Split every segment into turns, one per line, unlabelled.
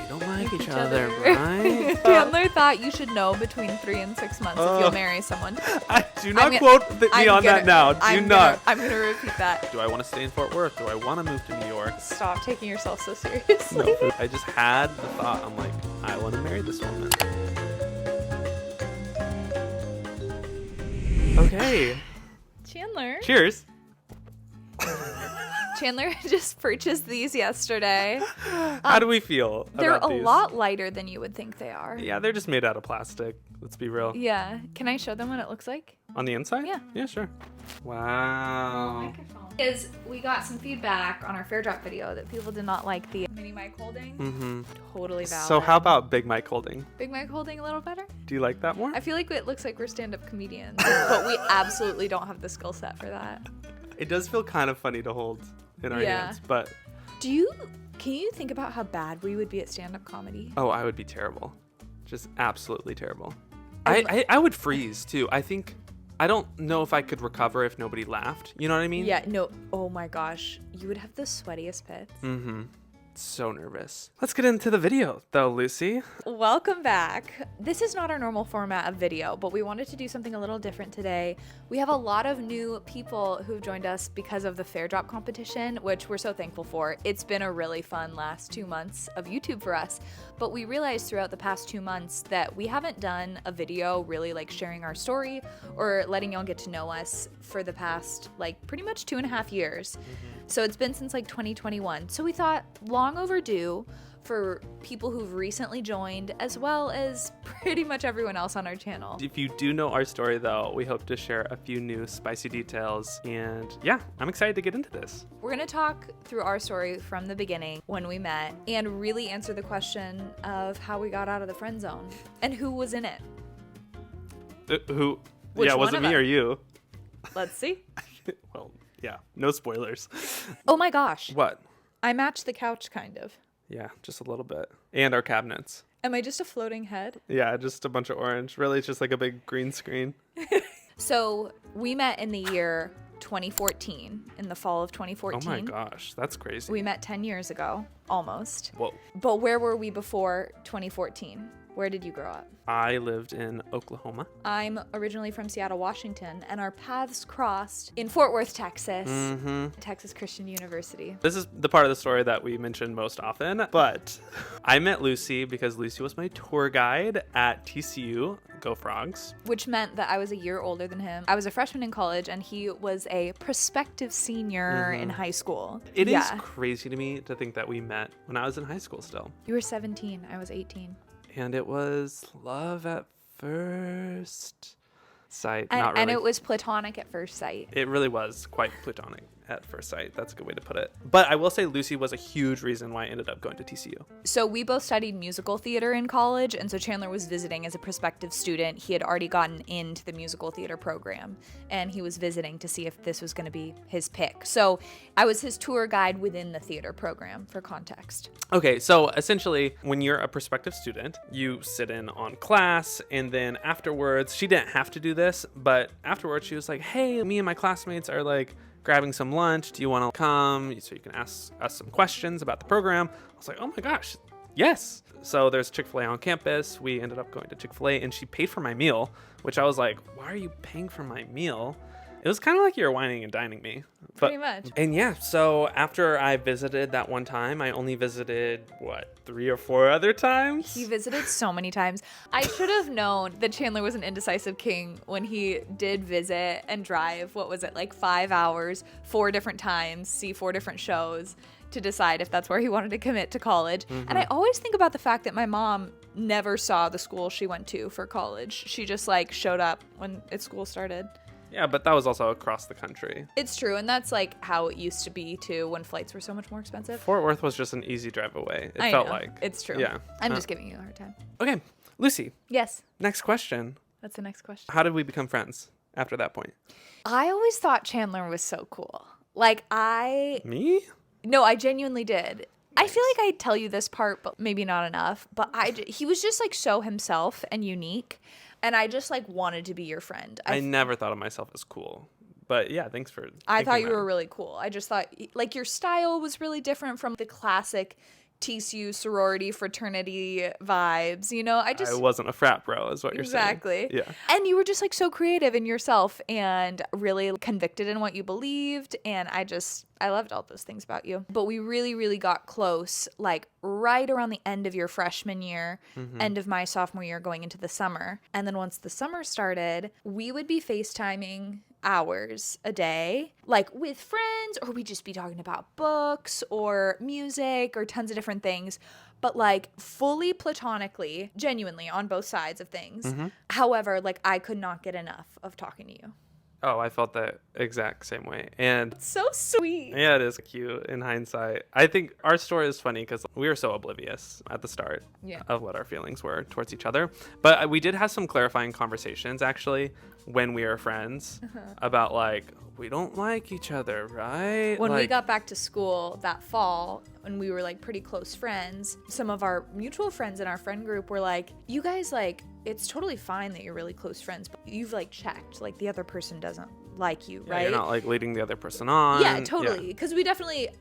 We don't like each other, right?
Chandler thought you should know between 3 and 6 months if you'll marry someone.
Do not quote me on that now.
I'm going to repeat that.
Do I want to stay in Fort Worth? Do I want to move to New York?
Stop taking yourself so seriously.
No, I just had the thought. I'm like, I want to marry this woman. Okay.
Chandler.
Cheers.
Chandler just purchased these yesterday.
How do we feel
They're
about
a
these?
lot lighter than you would think they are.
Yeah, they're just made out of plastic. Let's be real.
Yeah. Can I show them what it looks like?
On the inside?
Yeah.
Yeah, sure. Wow.
Because we got some feedback on our fair drop video that people did not like the mini mic holding.
Mm-hmm.
Totally valid.
So how about Big Mike holding?
Big mic holding a little better?
Do you like that more?
I feel like it looks like we're stand-up comedians, but we absolutely don't have the skill set for that.
It does feel kind of funny to hold in our hands, but...
Can you think about how bad we would be at stand-up comedy?
Oh, I would be terrible. Just absolutely terrible. I would freeze, too. I don't know if I could recover if nobody laughed. You know what I mean?
Yeah, no. Oh my gosh. You would have the sweatiest pits.
Mm-hmm. So nervous. Let's get into the video, though, Lucy.
Welcome back. This is not our normal format of video, but we wanted to do something a little different today. We have a lot of new people who've joined us because of the fair drop competition, which we're so thankful for. It's been a really fun last 2 months of YouTube for us, but we realized throughout the past 2 months that we haven't done a video really like sharing our story or letting y'all get to know us for the past like pretty much 2.5 years. So it's been since like 2021. So we thought long overdue for people who've recently joined, as well as pretty much everyone else on our channel.
If you do know our story, though, we hope to share a few new spicy details. And yeah, I'm excited to get into this.
We're going to talk through our story from the beginning, when we met, and really answer the question of how we got out of the friend zone and who was in it.
Who?
Which
yeah, was it me or you?
Let's see.
Well, yeah, no spoilers.
Oh my gosh.
What?
I matched the couch, kind of.
Yeah, just a little bit. And our cabinets.
Am I just a floating head?
Yeah, just a bunch of orange. Really, it's just like a big green screen.
So we met in the year 2014, in the fall of 2014.
Oh my gosh, that's crazy.
We met 10 years ago, almost.
Whoa.
But where were we before 2014? Where did you grow up?
I lived in Oklahoma.
I'm originally from Seattle, Washington, and our paths crossed in Fort Worth, Texas, Texas Christian University.
This is the part of the story that we mention most often, but I met Lucy because Lucy was my tour guide at TCU, Go Frogs.
Which meant that I was a year older than him. I was a freshman in college, and he was a prospective senior in high school.
It is crazy to me to think that we met when I was in high school still.
You were 17, I was 18.
And it was love at first sight.
And,
Not really.
and it was platonic at first sight.
It really was quite platonic at first sight. That's a good way to put it. But I will say Lucy was a huge reason why I ended up going to TCU.
So we both studied musical theater in college, and so Chandler was visiting as a prospective student. He had already gotten into the musical theater program, and he was visiting to see if this was going to be his pick. So I was his tour guide within the theater program, for context.
Okay, so essentially, when you're a prospective student, you sit in on class, and then afterwards, she didn't have to do this, but afterwards she was like, hey, me and my classmates are like grabbing some lunch. Do you want to come so you can ask us some questions about the program? I was like, oh my gosh, yes. So there's Chick-fil-A on campus. We ended up going to Chick-fil-A, and she paid for my meal, which I was like, why are you paying for my meal? It was kind of like you were whining and dining me.
Pretty much.
And yeah, so after I visited that one time, I only visited, 3 or 4 other times?
He visited so many times. I should have known that Chandler was an indecisive king when he did visit and drive, 5 hours, 4 different times, see 4 different shows to decide if that's where he wanted to commit to college. And I always think about the fact that my mom never saw the school she went to for college. She just showed up when its school started.
Yeah, but that was also across the country.
It's true, and that's how it used to be too when flights were so much more expensive.
Fort Worth was just an easy drive away.
I
felt
know.
like.
It's true.
Yeah.
I'm just giving you a hard time.
Okay, Lucy.
Yes.
Next question.
That's the next question.
How did we become friends after that point?
I always thought Chandler was so cool.
Me?
No, I genuinely did. I feel like I tell you this part, but maybe not enough. But he was just so himself and unique. And I just wanted to be your friend.
I never thought of myself as cool. But yeah, thanks for
I thought you
that.
were really cool. I just thought your style was really different from the classic TCU sorority fraternity vibes, you know?
I wasn't a frat bro, is what you're saying.
Exactly.
Yeah.
And you were just like so creative in yourself and really convicted in what you believed. And I loved all those things about you. But we really, really got close, like right around the end of your freshman year, end of my sophomore year, going into the summer. And then once the summer started, we would be FaceTiming hours a day, like with friends, or we'd just be talking about books or music or tons of different things, but like fully platonically, genuinely on both sides of things. However, like I could not get enough of talking to you.
Oh, I felt that exact same way. And
So sweet.
yeah, it is cute in hindsight. I think our story is funny because we were so oblivious at the start of what our feelings were towards each other. But we did have some clarifying conversations, actually, when we were friends about, like, we don't like each other, right?
When
like,
we got back to school that fall, and we were like pretty close friends, some of our mutual friends in our friend group were like, you guys, like, it's totally fine that you're really close friends, but you've like checked, like the other person doesn't like you, right?
You're not like leading the other person on.
Yeah, totally. Because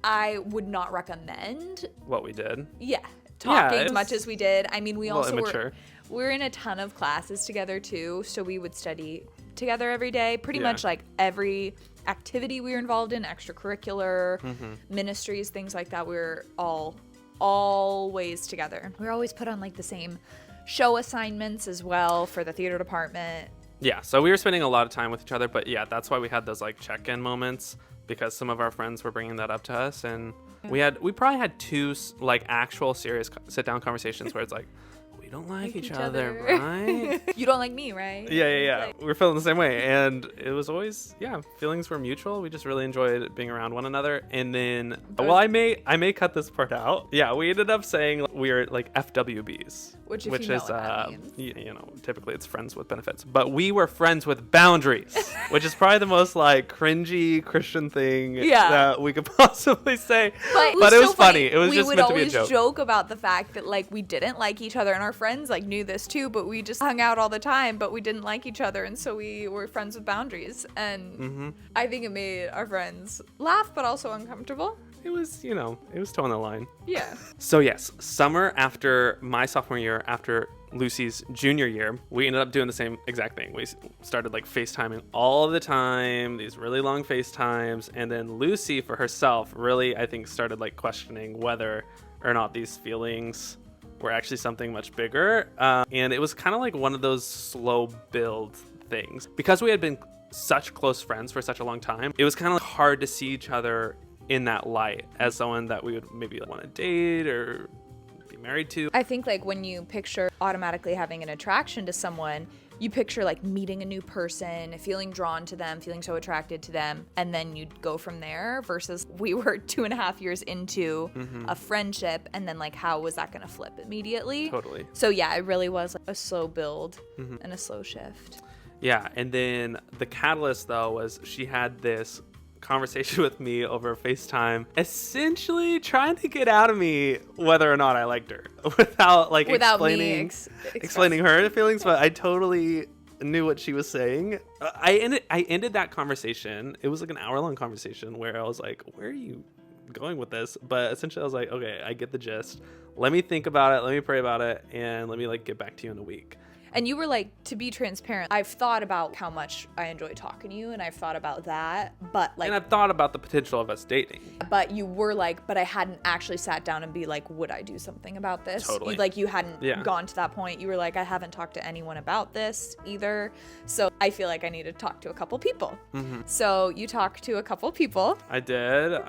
I would not recommend
what we did.
Yeah, talking
as
much as we did. I mean, we also
immature.
we're in a ton of classes together too, so we would study together every day. Pretty much like every activity we were involved in, extracurricular, ministries, things like that. We were always together. We were always put on like the same show assignments as well for the theater department.
Yeah, so we were spending a lot of time with each other, but yeah, that's why we had those like check-in moments, because some of our friends were bringing that up to us, and we probably had two like actual serious sit-down conversations where it's like, we don't like each other, right?
You don't like me, right?
Yeah. We're feeling the same way. And it was always, feelings were mutual. We just really enjoyed being around one another. And then, I may cut this part out. Yeah, we ended up saying we are like F.W.Bs.
Which
is,
means.
you know, typically it's friends with benefits. But we were friends with boundaries, which is probably the most like cringy Christian thing that we could possibly say. But it was funny. It was just meant to be a joke.
We would always joke about the fact that like we didn't like each other, and our friends like knew this too, but we just hung out all the time, but we didn't like each other, and so we were friends with boundaries. And I think it made our friends laugh, but also uncomfortable.
It was, you know, it was towing the line.
Yeah.
So yes, summer after my sophomore year, after Lucy's junior year, we ended up doing the same exact thing. We started like FaceTiming all the time, these really long FaceTimes. And then Lucy for herself really, I think, started like questioning whether or not these feelings were actually something much bigger. And it was kind of like one of those slow build things. Because we had been such close friends for such a long time, it was kind of hard to see each other in that light as someone that we would maybe want to date or be married to.
I think like when you picture automatically having an attraction to someone, you picture like meeting a new person, feeling drawn to them, feeling so attracted to them, and then you'd go from there, versus we were 2.5 years into a friendship, and then like how was that going to flip immediately?
Totally.
So yeah, it really was like a slow build and a slow shift.
Yeah, and then the catalyst though was she had this conversation with me over FaceTime, essentially trying to get out of me whether or not I liked her without explaining her feelings, but I totally knew what she was saying. I ended that conversation. It was like an hour-long conversation where I was like, where are you going with this? But essentially I was like, okay, I get the gist. Let me think about it. Let me pray about it. And let me like get back to you in a week.
And you were like, to be transparent, I've thought about how much I enjoy talking to you, and I've thought about that, but like...
And I've thought about the potential of us dating.
But you were like, but I hadn't actually sat down and be like, would I do something about this?
Totally.
You hadn't gone to that point. You were like, I haven't talked to anyone about this either. So I feel like I need to talk to a couple people. So you talked to a couple people.
I did.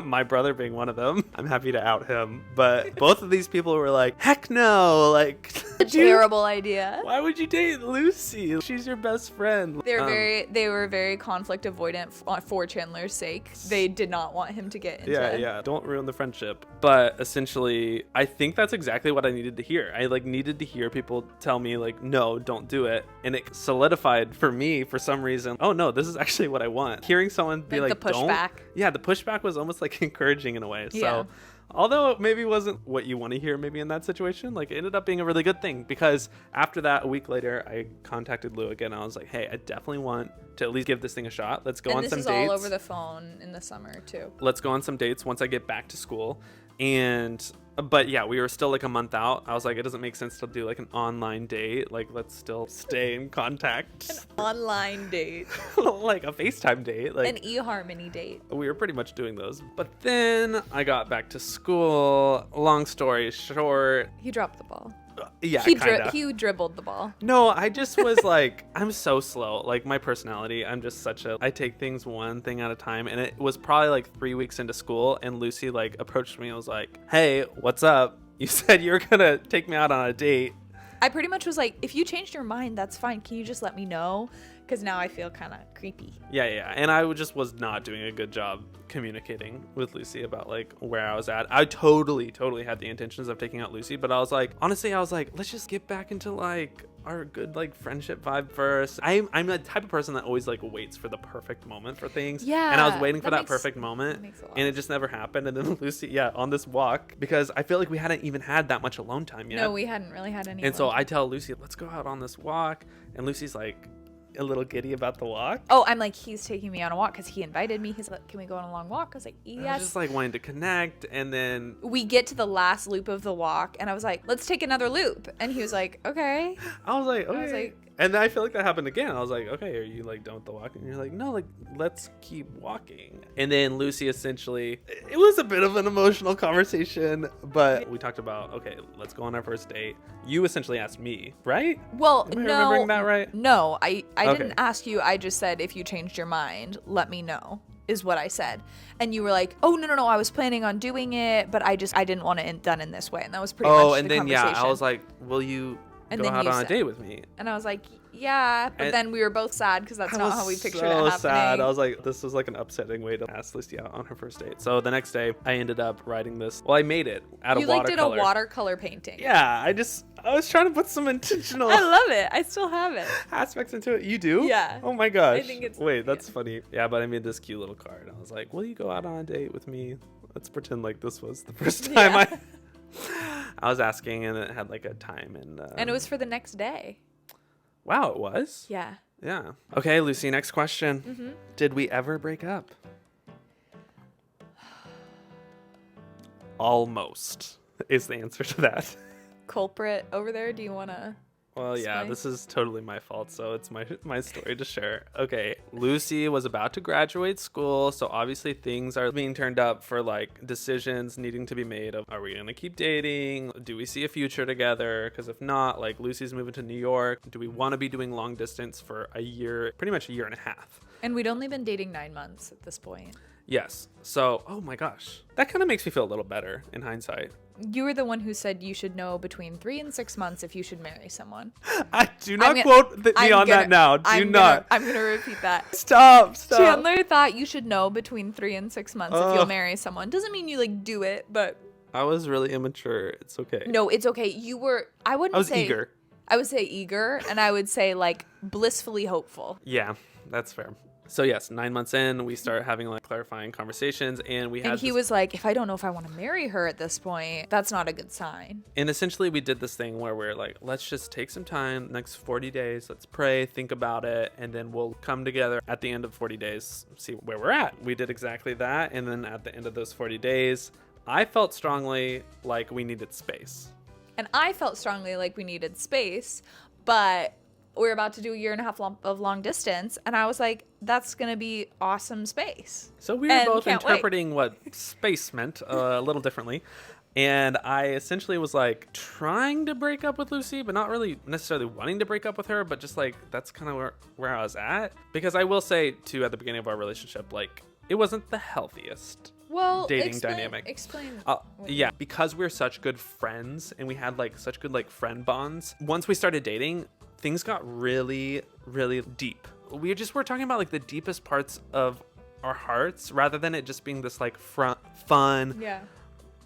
My brother being one of them. I'm happy to out him. But both of these people were like, heck no, like...
A terrible idea.
Why would you date Lucy? She's your best friend.
They were very conflict avoidant for Chandler's sake. They did not want him to get into it.
Yeah. Don't ruin the friendship. But essentially, I think that's exactly what I needed to hear. I like needed to hear people tell me like, no, don't do it. And it solidified for me for some reason. Oh no, this is actually what I want. Hearing someone be like,
the pushback.
Don't. Yeah, the pushback was almost like encouraging in a way. So. Although it maybe wasn't what you want to hear maybe in that situation, like it ended up being a really good thing, because after that, a week later, I contacted Lou again. I was like, hey, I definitely want to at least give this thing a shot. Let's go on some dates.
And this is all over the phone in the summer too.
Let's go on some dates once I get back to school. And But yeah, we were still like a month out. I was like, it doesn't make sense to do like an online date. Like, let's still stay in contact.
An online date.
Like a FaceTime date. Like
An eHarmony date.
we were pretty much doing those. But then I got back to school. Long story short.
He dropped the ball.
Yeah,
He dribbled the ball.
No, I just was like, I'm so slow. Like my personality, I'm just I take things one thing at a time. And it was probably like 3 weeks into school, and Lucy like approached me and was like, hey, what's up? You said you were gonna take me out on a date.
I pretty much was like, if you changed your mind, that's fine. Can you just let me know? Because now I feel kind of creepy.
Yeah. And I just was not doing a good job communicating with Lucy about like where I was at. I totally had the intentions of taking out Lucy, but I was like, honestly, let's just get back into like our good like friendship vibe first. I'm the type of person that always like waits for the perfect moment for things.
Yeah.
And I was waiting for that perfect moment, and it just never happened. And then Lucy, on this walk, because I feel like we hadn't even had that much alone time yet.
No, we hadn't really had any.
And so I tell Lucy, let's go out on this walk, and Lucy's like a little giddy about the walk.
Oh, I'm like, he's taking me on a walk because he invited me. He's like, can we go on a long walk? I was like, yes.
I was just like wanting to connect, and then
we get to the last loop of the walk, and I was like, let's take another loop. And he was like, okay.
I was like, okay.
I was like,
and then I feel like that happened again. I was like, okay, are you like done with the walk? And you're like, no, like let's keep walking. And then Lucy essentially, it was a bit of an emotional conversation, but we talked about, okay, let's go on our first date. You essentially asked me, right?
Well,
Am I remembering that right?
No, I didn't ask you. I just said, if you changed your mind, let me know, is what I said. And you were like, oh, no, I was planning on doing it, but I didn't want it done in this way. And that was pretty much the conversation.
I was like, will you go out on a date with me?
And I was like, yeah, but then we were both sad because that's not how we pictured it happening.
Sad. I was like, this was like an upsetting way to ask Lucy out on her first date. So the next day, I ended up writing this. Well, I made it out of watercolor.
You did a watercolor painting.
Yeah, I was trying to put some intentional.
I love it. I still have it.
Aspects into it. You do?
Yeah.
Oh my gosh.
I think it's.
Wait, that's funny. Yeah, but I made this cute little card. I was like, will you go out on a date with me? Let's pretend like this was the first time I was asking, and it had like a time
and it was for the next day.
Wow, it was?
Yeah.
Yeah. Okay, Lucy, next question.
Mm-hmm.
Did we ever break up? Almost is the answer to that.
Culprit over there, do you want to?
Well, yeah, this is totally my fault, so it's my story to share. Okay, Lucy was about to graduate school, so obviously things are being turned up for like decisions needing to be made of, are we gonna keep dating? Do we see a future together? Because if not, like Lucy's moving to New York. Do we want to be doing long distance for a year, pretty much a year and a half?
And we'd only been dating 9 months at this point.
Yes. So, oh my gosh, that kind of makes me feel a little better in hindsight.
You were the one who said you should know between 3 and 6 months if you should marry someone.
I do not quote me on that now. I'm
going to repeat that.
Stop.
Chandler thought you should know between 3 and 6 months if you'll marry someone. Doesn't mean you like do it, but.
I was really immature. It's okay.
No, it's okay. I was
eager.
I would say eager, and I would say like blissfully hopeful.
Yeah, that's fair. So yes, 9 months in, we start having like clarifying conversations, and
he was like, if I don't know if I want to marry her at this point, that's not a good sign.
And essentially we did this thing where we're like, let's just take some time, next 40 days, let's pray, think about it, and then we'll come together at the end of 40 days, see where we're at. We did exactly that. And then at the end of those 40 days, I felt strongly like we needed space.
And I felt strongly like we needed space, but we're about to do a year and a half of long distance, and I was like, that's gonna be awesome space.
So we were both interpreting what space meant a little differently, and I essentially was like trying to break up with Lucy, but not really necessarily wanting to break up with her, but just like that's kind of where I was at. Because I will say too, at the beginning of our relationship, like it wasn't the healthiest dating dynamic.
Explain.
Yeah, because we're such good friends and we had like such good like friend bonds. Once we started dating, things got really, really deep. We were talking about like the deepest parts of our hearts, rather than it just being this like fun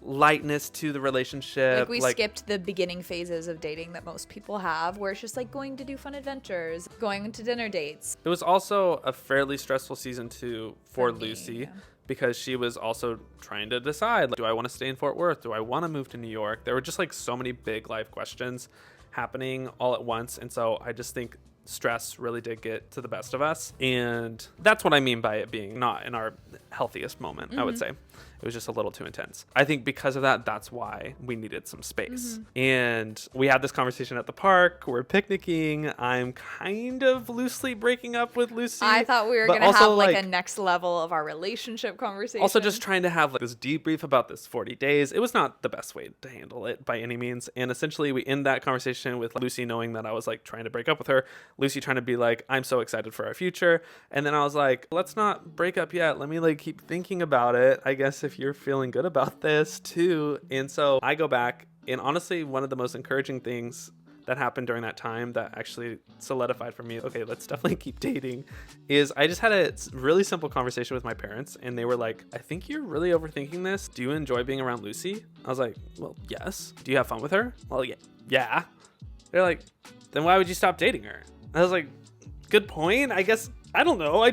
lightness to the relationship.
Like we skipped the beginning phases of dating that most people have, where it's just like going to do fun adventures, going to dinner dates.
It was also a fairly stressful season 2 for Lucy. Because she was also trying to decide, like, do I want to stay in Fort Worth? Do I want to move to New York? There were just like so many big life questions happening all at once. And so I just think stress really did get to the best of us. And that's what I mean by it being not in our healthiest moment, I would say. It was just a little too intense. I think because of that, that's why we needed some space. And we had this conversation at the park. We're picnicking. I'm kind of loosely breaking up with Lucy.
I thought we were going to have like a next level of our relationship conversation.
Also just trying to have like this debrief about this 40 days. It was not the best way to handle it by any means. And essentially we end that conversation with Lucy knowing that I was like trying to break up with her. Lucy trying to be like, I'm so excited for our future. And then I was like, let's not break up yet. Let me like keep thinking about it. I guess if you're feeling good about this too. And so I go back, and honestly, one of the most encouraging things that happened during that time that actually solidified for me, okay, let's definitely keep dating, is I just had a really simple conversation with my parents, and they were like, I think you're really overthinking this. Do you enjoy being around Lucy? I was like, well, yes. Do you have fun with her? Well, yeah. They're like, then why would you stop dating her? I was like, good point. I guess, I don't know. I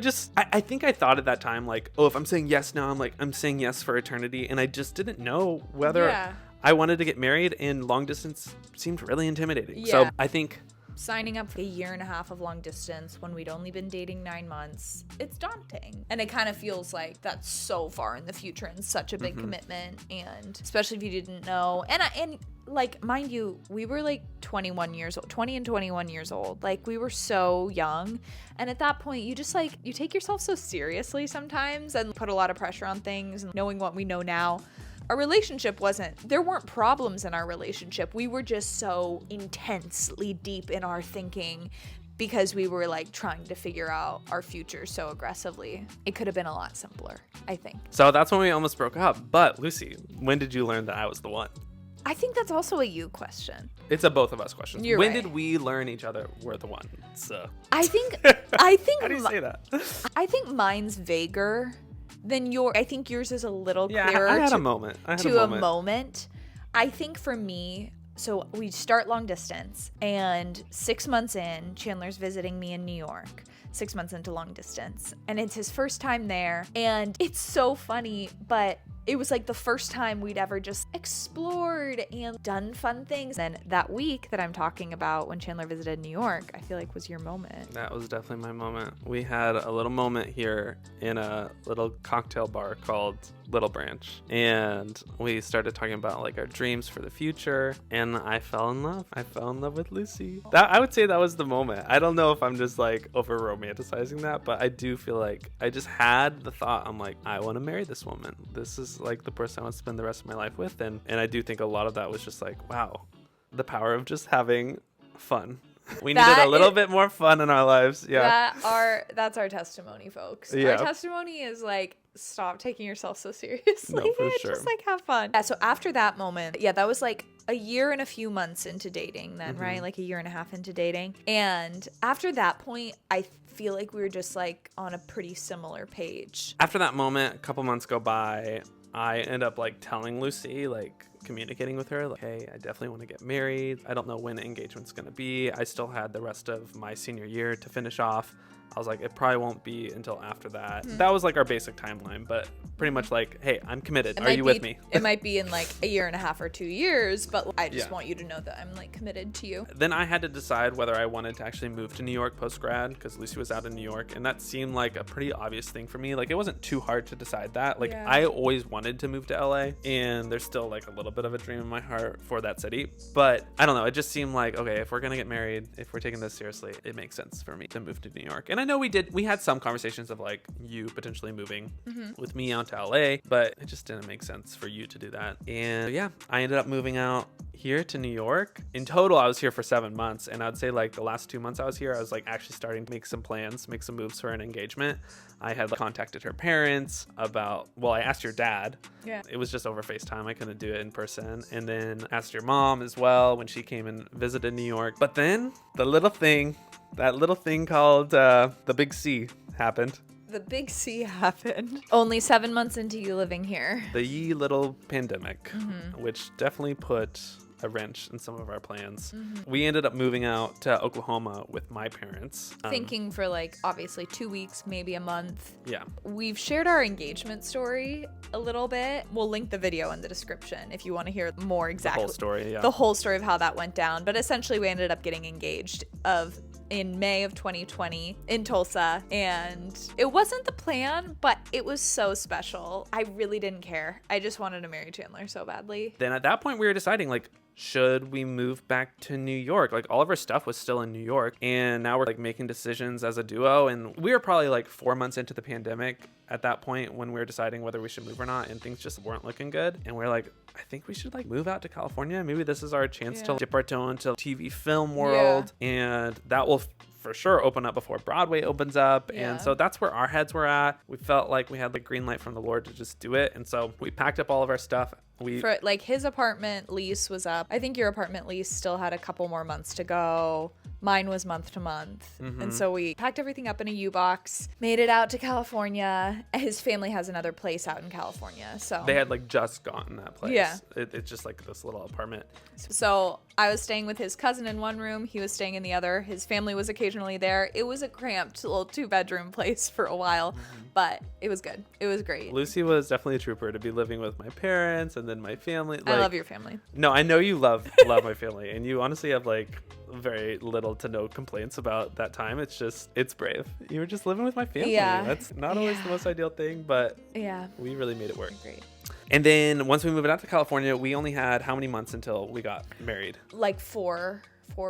think I thought at that time, like, oh, if I'm saying yes now, I'm saying yes for eternity. And I just didn't know whether I wanted to get married, and long distance seemed really intimidating. Yeah. So I think
signing up for a year and a half of long distance when we'd only been dating 9 months, it's daunting. And it kind of feels like that's so far in the future and such a big commitment. And especially if you didn't know. And like, mind you, we were like 20 and 21 years old. Like, we were so young. And at that point, you just like, you take yourself so seriously sometimes and put a lot of pressure on things. And knowing what we know now, our relationship there weren't problems in our relationship. We were just so intensely deep in our thinking because we were like trying to figure out our future so aggressively. It could have been a lot simpler, I think.
So that's when we almost broke up. But Lucy, when did you learn that I was the one?
I think that's also a you question.
It's a both of us question.
You're
when
right.
did we learn each other were the one? So
I think
How do you say that?
I think mine's vaguer than yours. I think yours is a little clearer.
I had a moment.
A moment. I think for me, so we start long distance, and 6 months in, Chandler's visiting me in New York. 6 months into long distance, and it's his first time there, and it's so funny, but it was like the first time we'd ever just explored and done fun things. And that week that I'm talking about when Chandler visited New York, I feel like was your moment.
That was definitely my moment. We had a little moment here in a little cocktail bar called Little Branch, and we started talking about like our dreams for the future, and I fell in love with Lucy. I would say that was the moment. I don't know if I'm just like over romanticizing that, but I do feel like I just had the thought, I'm like, I want to marry this woman. This is like the person I want to spend the rest of my life with. And I do think a lot of that was just like, wow, the power of just having fun. We needed a little bit more fun in our lives. Yeah.
That's our testimony, folks.
Yeah.
Our testimony is like, stop taking yourself so seriously.
No, for sure.
Just like have fun. Yeah, so after that moment, that was like a year and a few months into dating then, right? Like a year and a half into dating. And after that point, I feel like we were just like on a pretty similar page.
After that moment, a couple months go by, I end up like telling Lucy, like communicating with her, like, hey, I definitely want to get married. I don't know when engagement's going to be. I still had the rest of my senior year to finish off. I was like, it probably won't be until after that. That was like our basic timeline, but pretty much like, hey, I'm committed. Are you with me?
It might be in like a year and a half or 2 years, but I just want you to know that I'm like committed to you.
Then I had to decide whether I wanted to actually move to New York post-grad, because Lucy was out in New York, and that seemed like a pretty obvious thing for me. Like, it wasn't too hard to decide that. Like, I always wanted to move to LA, and there's still like a little bit of a dream in my heart for that city. But I don't know, it just seemed like, okay, if we're gonna get married, if we're taking this seriously, it makes sense for me to move to New York. And I know we had some conversations of like you potentially moving with me out to LA, but it just didn't make sense for you to do that. And I ended up moving out here to New York. In total, I was here for 7 months, and I'd say like the last 2 months I was here, I was like actually starting to make some plans, make some moves for an engagement. I had contacted her parents about, well, I asked your dad. Yeah. It was just over FaceTime. I couldn't do it in person. And then asked your mom as well when she came and visited New York. But then that little thing called the Big C happened.
The Big C happened. Only 7 months into you living here.
The ye little pandemic, which definitely put a wrench in some of our plans. We ended up moving out to Oklahoma with my parents.
Thinking for like obviously 2 weeks, maybe a month.
Yeah.
We've shared our engagement story a little bit. We'll link the video in the description if you want to hear more exactly.
The whole story, yeah.
The whole story of how that went down. But essentially we ended up getting engaged in May of 2020 in Tulsa. And it wasn't the plan, but it was so special. I really didn't care. I just wanted to marry Chandler so badly.
Then at that point, we were deciding, like, should we move back to New York? Like, all of our stuff was still in New York. And now we're, like, making decisions as a duo. And we were probably, like, 4 months into the pandemic at that point when we were deciding whether we should move or not. And things just weren't looking good. And we're like, I think we should, like, move out to California. Maybe this is our chance to dip our toe into TV film world. And that will for sure open up before Broadway opens up. And so that's where our heads were at. We felt like we had the green light from the Lord to just do it. And so we packed up all of our stuff.
For, like, his apartment lease was up. I think your apartment lease still had a couple more months to go. Mine was month to month. And so we packed everything up in a U-Box, made it out to California. His family has another place out in California. So
they had, like, just gotten that place.
Yeah.
It's just like this little apartment.
So I was staying with his cousin in one room. He was staying in the other. His family was occasionally there. It was a cramped little 2-bedroom place for a while, but it was good. It was great.
Lucy was definitely a trooper to be living with my parents and then my family. Like,
I love your family.
No, I know you love my family, and you honestly have, like, very little to no complaints about that time. It's just, it's brave. You were just living with my family.
Yeah.
That's not always the most ideal thing, but we really made it work.
Great.
And then once we moved out to California, we only had how many months until we got married?
Like 4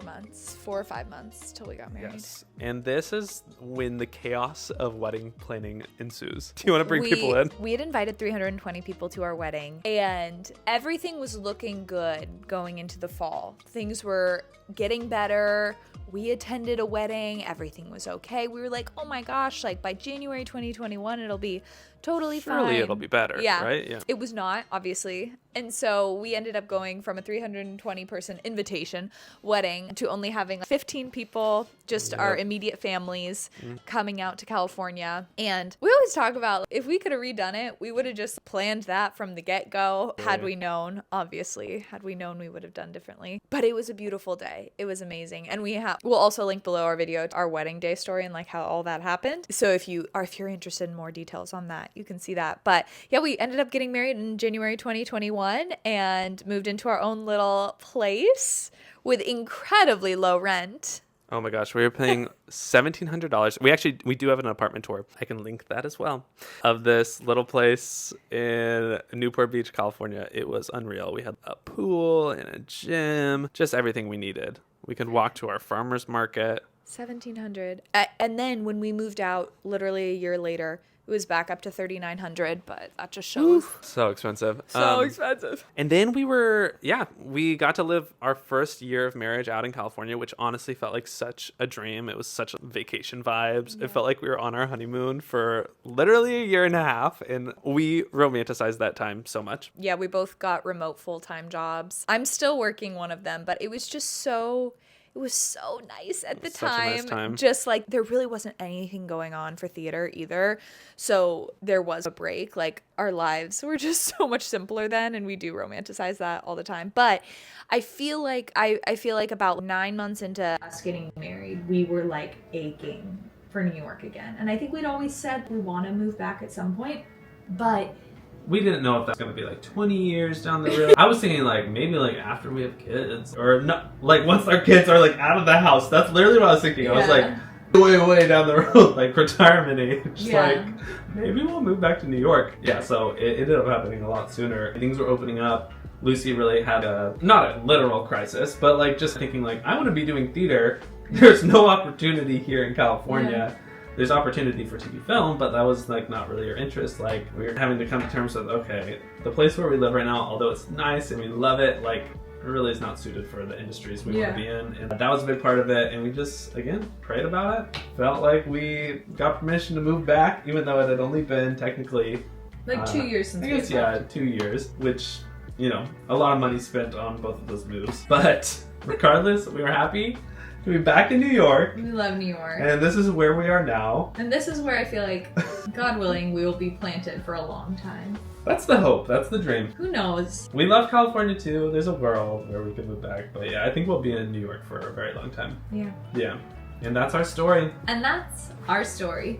months, 4 or 5 months till we got married.
Yes. And this is when the chaos of wedding planning ensues. Do you want to bring people in?
We had invited 320 people to our wedding, and everything was looking good going into the fall. Things were getting better. We attended a wedding. Everything was okay. We were like, oh my gosh, like by January 2021, it'll be totally fine.
Surely it'll be better, right? Yeah.
It was not, obviously. And so we ended up going from a 320 person invitation wedding to only having 15 people, just our immediate families coming out to California. And we always talk about if we could have redone it, we would have just planned that from the get-go. Had we known, obviously, we would have done differently. But it was a beautiful day. It was amazing. And we'll also link below our video our wedding day story and like how all that happened. So if you're interested in more details on that, you can see that. But yeah, we ended up getting married in January 2021 and moved into our own little place with incredibly low rent.
Oh my gosh, we were paying $1,700. We do have an apartment tour. I can link that as well, of this little place in Newport Beach, California. It was unreal. We had a pool and a gym, just everything we needed. We could walk to our farmer's market.
$1,700. And then when we moved out, literally a year later, it was back up to $3,900, but that just shows.
So expensive.
Expensive.
And then we got to live our first year of marriage out in California, which honestly felt like such a dream. It was such vacation vibes. Yeah. It felt like we were on our honeymoon for literally a year and a half, and we romanticized that time so much.
Yeah, we both got remote full-time jobs. I'm still working one of them, but it was just so... It was so nice at the time.
Such a nice time.
Just like there really wasn't anything going on for theater either. So there was a break. Like our lives were just so much simpler then, and we do romanticize that all the time. But I feel like about 9 months into us getting married, we were like aching for New York again. And I think we'd always said we want to move back at some point, but
we didn't know if that's going to be like 20 years down the road. I was thinking like maybe like after we have kids, or not, like once our kids are like out of the house. That's literally what I was thinking. I was like way down the road, like retirement age. Like maybe we'll move back to New York. Yeah, so it ended up happening a lot sooner. Things were opening up. Lucy really had not a literal crisis, but like just thinking like, I want to be doing theater. There's no opportunity here in California. Yeah. There's opportunity for TV film, but that was like not really our interest. Like we were having to come to terms with, okay, the place where we live right now, although it's nice and we love it, like it really is not suited for the industries we want to be in. And that was a big part of it. And we just, again, prayed about it. Felt like we got permission to move back, even though it had only been technically
like 2 years since we
left. Yeah, 2 years, which, you know, a lot of money spent on both of those moves. But regardless, we were happy to be back in New York.
We love New York.
And this is where we are now.
And this is where I feel like, God willing, we will be planted for a long time.
That's the hope. That's the dream.
Who knows?
We love California too. There's a world where we could move back. But yeah, I think we'll be in New York for a very long time.
Yeah.
Yeah. And that's our story.
And that's our story.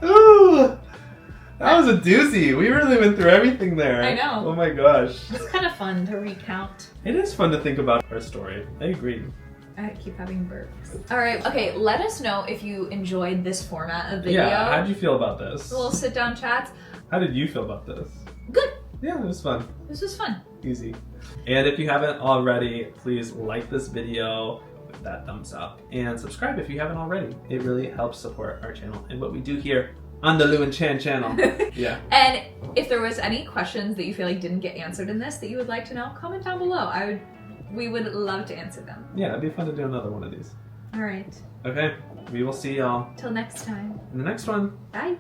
Ooh. That was a doozy. We really went through everything there.
I know.
Oh my gosh.
It's kind of fun to recount.
It is fun to think about our story. I agree.
I keep having burps. All right. Okay. Let us know if you enjoyed this format of video.
Yeah. How'd you feel about this?
Little sit down chats.
How did you feel about this?
Good.
Yeah, it was fun.
This was fun.
Easy. And if you haven't already, please like this video with that thumbs up and subscribe if you haven't already. It really helps support our channel and what we do here on the Lu&Chan channel. Yeah.
And if there was any questions that you feel like didn't get answered in this that you would like to know, comment down below. We would love to answer them.
Yeah, it'd be fun to do another one of these.
All right.
Okay, we will see y'all
Till next time.
in the next one.
Bye.